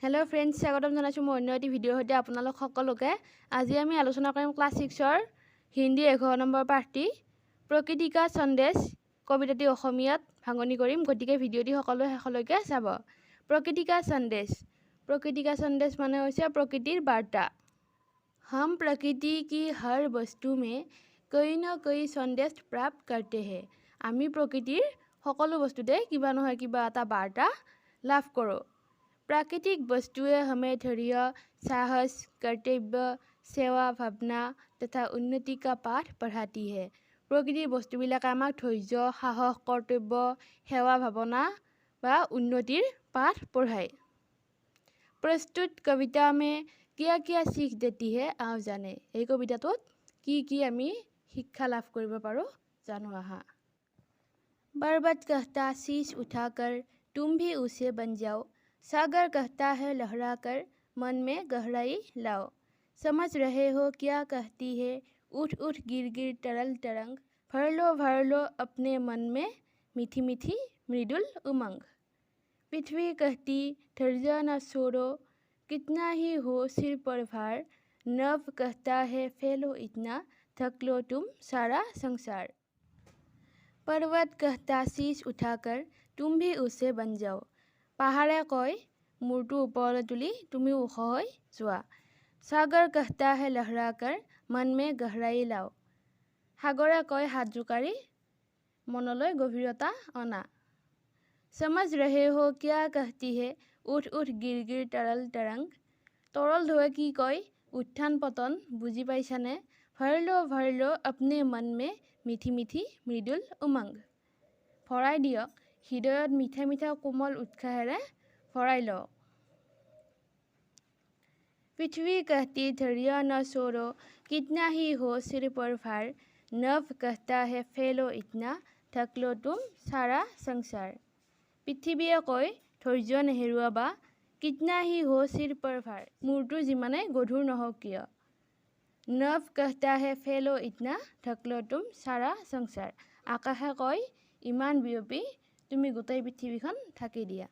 Hello friends, स्वागतम जानाइছো মই অন্য এটি ভিডিঅ'ৰ সৈতে আপোনালোক সকলোকে। আজি আমি আলোচনা কৰিম ক্লাছ 6ৰ হিন্দী 11 নম্বৰ পাঠটি প্ৰকৃতি কা সন্দেশ কবিতাটি অসমীয়াত ভাঙনি কৰিম, গতিকে ভিডিঅ'টি সকলোৱে শেষলৈকে চাব। প্ৰকৃতি কা সন্দেশ মানে হৈছে প্ৰকৃতিৰ বাৰ্তা। हम प्रकृति की हर वस्तु में कोई न कोई संदेश प्राप्त करते हैं। আমি প্ৰকৃতিৰ সকলো বস্তুতে কিবা নহয় কিবা এটা বাৰ্তা লাভ কৰোঁ। प्राकृतिक वस्तुएं हमें धैर्य, साहस, कर्तव्य, सेवा भावना तथा उन्नति का पाठ पढ़ाती है। प्रकृतिर बस्तुबिलाके आमाक धैर्य, साहस, कर्तव्य, सेवा भावना बा उन्नतिर पाठ पढ़ाए। प्रस्तुत कविता में क्या क्या सीख देती है आओ जाने। এই কবিতাটোত কি আমি শিক্ষা লাভ কৰিব পাৰো জানো আহা। बर्बाद कहता शीश उठाकर तुम भी उसे बन जाओ। सागर कहता है लहराकर मन में गहराई लाओ। समझ रहे हो क्या कहती है उठ उठ गिर गिर तरल तरंग। भर लो अपने मन में मीठी मीठी मृदुल उमंग। पृथ्वी कहती धैर्य न छोड़ो कितना ही हो सिर पर भार। नभ कहता है फैलो इतना ढक लो तुम सारा संसार। पर्वत कहता शीश उठाकर तुम भी उसे बन जाओ। পাহাৰে কয় মূৰটো ওপৰলৈ তুলি তুমি ওখ হৈ যোৱা। সাগৰ कहता है लहराकर मन में गहराई लाओ। সাগৰে কয় হাত জোকাৰি মনলৈ গভীৰতা অনা। समझ रहे हो क्या कहती है उठ उठ गिर गिर तरल तरंग। তৰল ঢৌৱে কি কয় উত্থান পতন বুজি পাইছানে। भर लो अपने मन में मीठी मीठी मृदुल उमंग। ভৰাই দিয়ক হৃদয়ত মিঠা মিঠা কোমল উৎসাহেৰে ভৰাই লওক। पृथ्वी कहती धैर्य न छोड़ो कितना ही हो सिर पर भार। नभ कहता है फैलो इतना ढक लो तुम सारा संसार। পৃথিৱীয়ে কয় ধৈৰ্য নেহেৰুৱাবা कितना ही हो सिर पर भार মূৰটো যিমানে গধুৰ নহওক কিয়। नभ कहता है फैलो इतना ढक लो तुम सारा संसार আকাশে কয় ইমান বিয়পি তুমি গোটেই পৃথিৱীখন ঢাকি দিয়া।